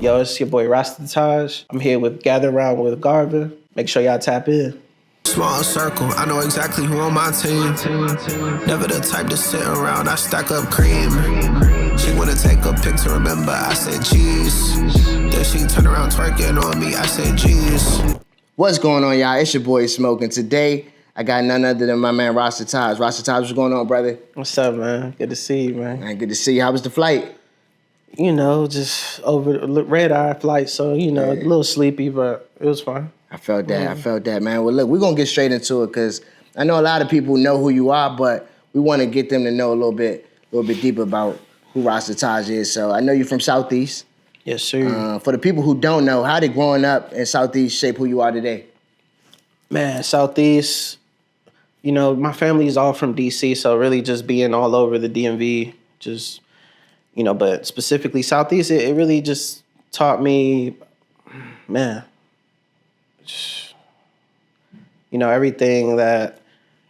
Yo, it's your boy Rasta Tahj. I'm here with Gather Around with Garvin. Make sure y'all tap in. Small circle, I know exactly who on my team. Never the type to sit around, I stack up cream. She wanna take a pic to remember, I said geez. Then she turn around twerking on me, I said geez. What's going on, y'all? It's your boy Smoke, and today I got none other than my man Rasta Tahj. Rasta Tahj, what's going on, brother? What's up, man? Good to see you, man. Man, good to see you. How was the flight? You know, just over the red-eye flight, so, you know, a little sleepy, but it was fine. I felt that, man. Well, look, we're going to get straight into it because I know a lot of people know who you are, but we want to get them to know a little bit deeper about who Rasta Tahj is. So I know you're from Southeast. Yes, sir. For the people who don't know, how did growing up in Southeast shape who you are today? Man, Southeast, you know, my family is all from D.C., so really just being all over the DMV, just, you know, but specifically Southeast, it really just taught me, man, you know, everything that,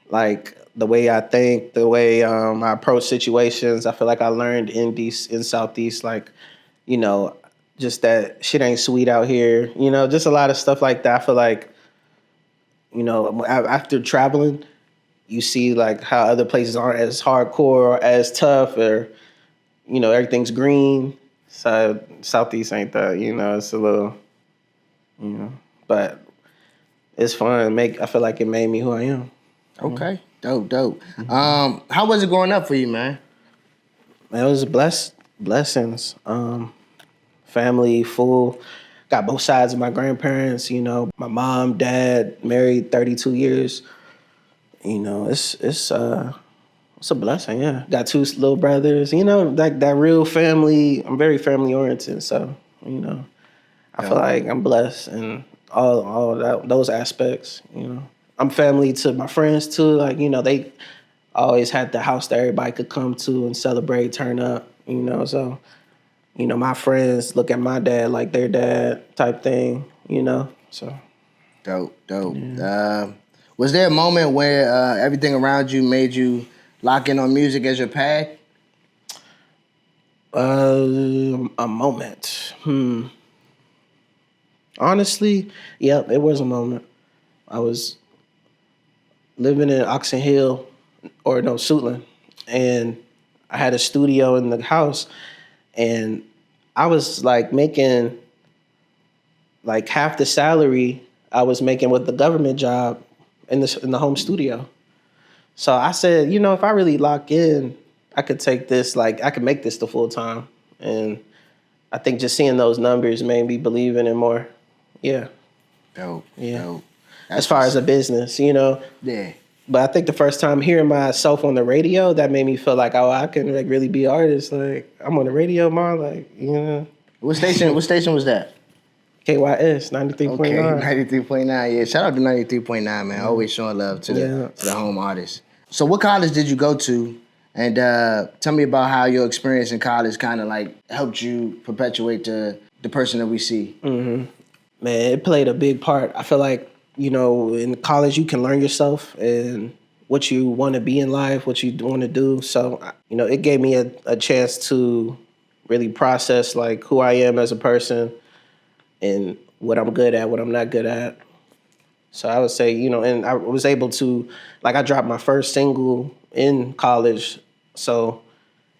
like, the way I think, the way I approach situations, I feel like I learned in Southeast, like, you know, just that shit ain't sweet out here, you know, just a lot of stuff like that. I feel like, you know, after traveling, you see, like, how other places aren't as hardcore or as tough or, you know, everything's green. So Southeast ain't that, you know, it's a little, you know, but it's fun. I feel like it made me who I am. Okay, dope. How was it growing up for you, man? Man, it was blessings. Family full. Got both sides of my grandparents, you know. My mom, dad, married 32 years. You know, it's a blessing, yeah. Got two little brothers, you know, like that real family. I'm very family oriented, so, you know, I feel like I'm blessed in all those aspects, you know. I'm family to my friends too, like, you know, they always had the house that everybody could come to and celebrate, turn up, you know, so, you know, my friends look at my dad like their dad type thing, you know, so. Dope. Yeah. Was there a moment where everything around you made you lock in on music as your path? A moment. Honestly, yep, it was a moment. I was living in Oxon Hill, Suitland, and I had a studio in the house, and I was like making like half the salary I was making with the government job in the home studio. So I said, you know, if I really lock in, I could take this, like, I could make this the full time. And I think just seeing those numbers made me believe in it more. Yeah. Dope. As far as a business, you know. Yeah. But I think the first time hearing myself on the radio, that made me feel like, oh, I can like really be an artist. Like, I'm on the radio, man. Like, you know. What station was that? KYS 93.9. Okay, 93.9. Yeah, shout out to 93.9, man. Always showing love to the home artists. So what college did you go to? And tell me about how your experience in college kind of like helped you perpetuate the person that we see. Mm-hmm. Man, it played a big part. I feel like, you know, in college you can learn yourself and what you want to be in life, what you want to do. So, you know, it gave me a chance to really process like who I am as a person and what I'm good at, what I'm not good at. So I would say, you know, and I was able to, like, I dropped my first single in college. So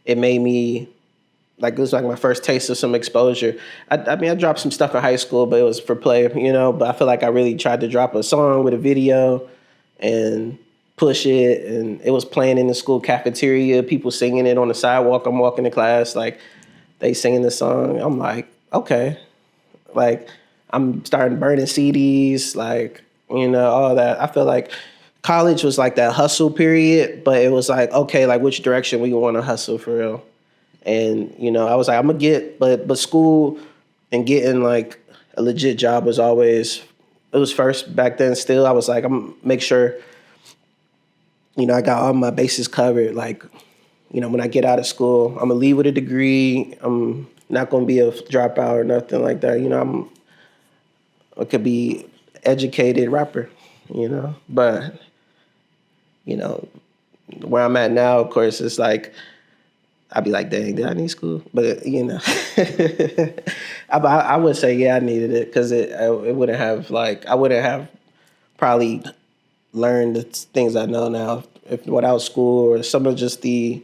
it made me, like, it was like my first taste of some exposure. I mean, I dropped some stuff in high school, but it was for play, you know, but I feel like I really tried to drop a song with a video and push it. And it was playing in the school cafeteria, people singing it on the sidewalk. I'm walking to class, like, they singing the song. I'm like, okay. Like, I'm starting burning CDs, like, you know, all that. I feel like college was like that hustle period, but it was like, okay, like, which direction we want to hustle for real? And, you know, I was like, I'm going to get, but school and getting, like, a legit job was always, it was first back then still. I was like, I'm going to make sure, you know, I got all my bases covered. Like, you know, when I get out of school, I'm going to leave with a degree. I'm not going to be a dropout or nothing like that. You know, I could be educated rapper, you know, but, you know, where I'm at now, of course, it's like I'd be like, dang, did I need school? But you know, I would say yeah, I needed it because it wouldn't have like I wouldn't have probably learned the things I know now if without school or some of just the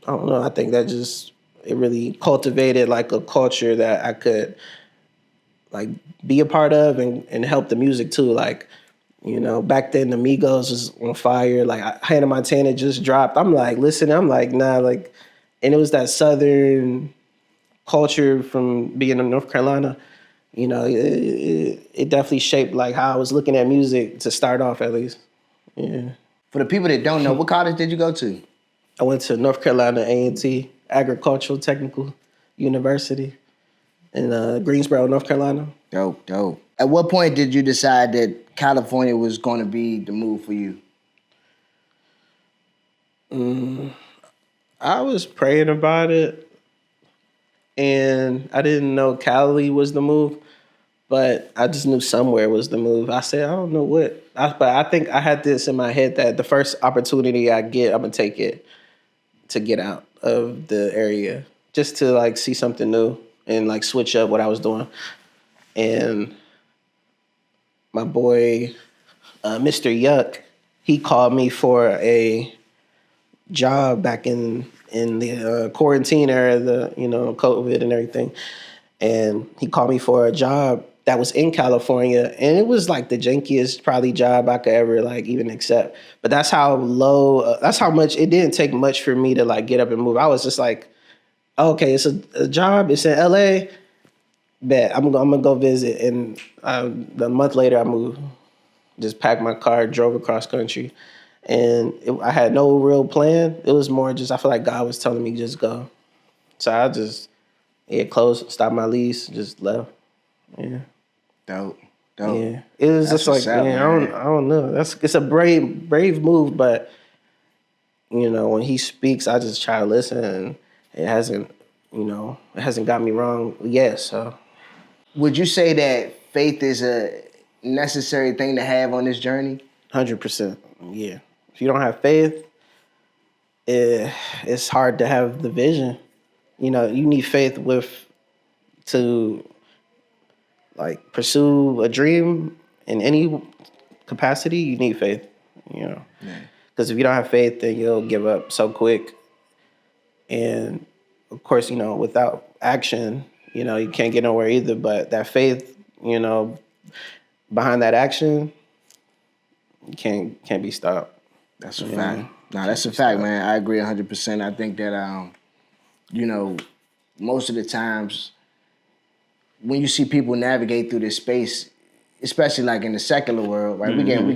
I don't know. I think that just it really cultivated like a culture that I could like be a part of and help the music too. Like, you know, back then the Migos was on fire. Like Hannah Montana just dropped. I'm like, listen, I'm like, nah, like, and it was that Southern culture from being in North Carolina. You know, it definitely shaped like how I was looking at music to start off at least. Yeah. For the people that don't know, what college did you go to? I went to North Carolina A&T, Agricultural Technical University in Greensboro, North Carolina. Dope, dope. At what point did you decide that California was going to be the move for you? I was praying about it, and I didn't know Cali was the move, but I just knew somewhere was the move. I said, I don't know what, but I think I had this in my head that the first opportunity I get, I'm gonna take it to get out of the area, just to like see something new and like switch up what I was doing. And my boy, Mr. Yuck, he called me for a job back in the quarantine era, the COVID and everything, and he called me for a job that was in California, and it was like the jankiest probably job I could ever like even accept. But that's how low, that's how much it didn't take much for me to like get up and move. I was just like, okay, it's a job, it's in LA, bet I'm gonna go visit, and a month later I moved. Just packed my car, drove across country. And I had no real plan. It was more just, I feel like God was telling me just go. So I just, closed, stopped my lease, just left. Yeah. Dope, dope. Yeah. It was That's just like, what's up, man, I don't know. It's a brave move, but, when he speaks, I just try to listen, and it hasn't got me wrong yet, so. Would you say that faith is a necessary thing to have on this journey? 100%, yeah. If you don't have faith, it's hard to have the vision. You need faith to like pursue a dream in any capacity. You need faith, because if you don't have faith, then you'll give up so quick. And of course, without action, you can't get nowhere either. But that faith, behind that action, you can't be stopped. That's a fact. No, that's a fact, man. I agree 100%. I think that, most of the times when you see people navigate through this space, especially like in the secular world, right? Mm-hmm.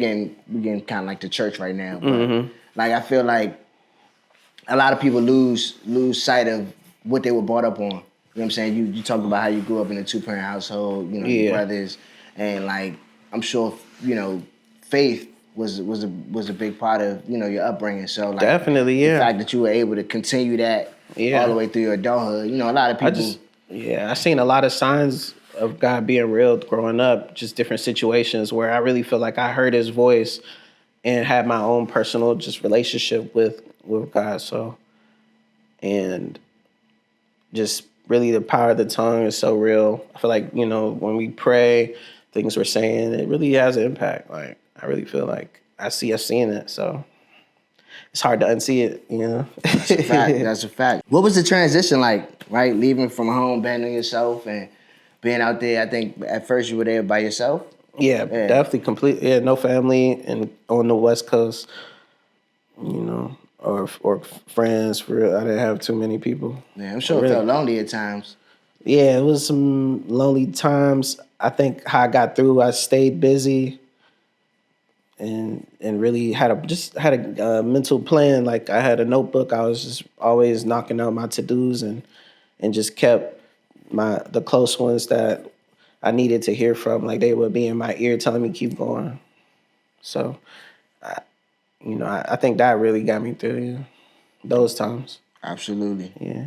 We getting kind of like the church right now, but like I feel like a lot of people lose sight of what they were brought up on. You know what I'm saying? You talk about how you grew up in a 2-parent household, your brothers, and like I'm sure faith was a big part of your upbringing. So like definitely, yeah. The fact that you were able to continue that all the way through your adulthood, a lot of people. I seen a lot of signs of God being real growing up, just different situations where I really feel like I heard His voice and had my own personal just relationship with God. So, and just really the power of the tongue is so real. I feel like when we pray, things we're saying, it really has an impact. Like I really feel like I see us seeing it. So it's hard to unsee it, That's a fact. That's a fact. What was the transition like, right? Leaving from home, abandoning yourself, and being out there. I think at first you were there by yourself. Yeah, definitely, completely. Yeah, no family, and on the West Coast, or friends. For real, I didn't have too many people. Yeah, I'm sure it felt lonely at times. Yeah, it was some lonely times. I think how I got through, I stayed busy. And really had a mental plan. Like I had a notebook. I was just always knocking out my to-dos and just kept the close ones that I needed to hear from. Like they would be in my ear telling me keep going. So, I think that really got me through those times. Absolutely. Yeah.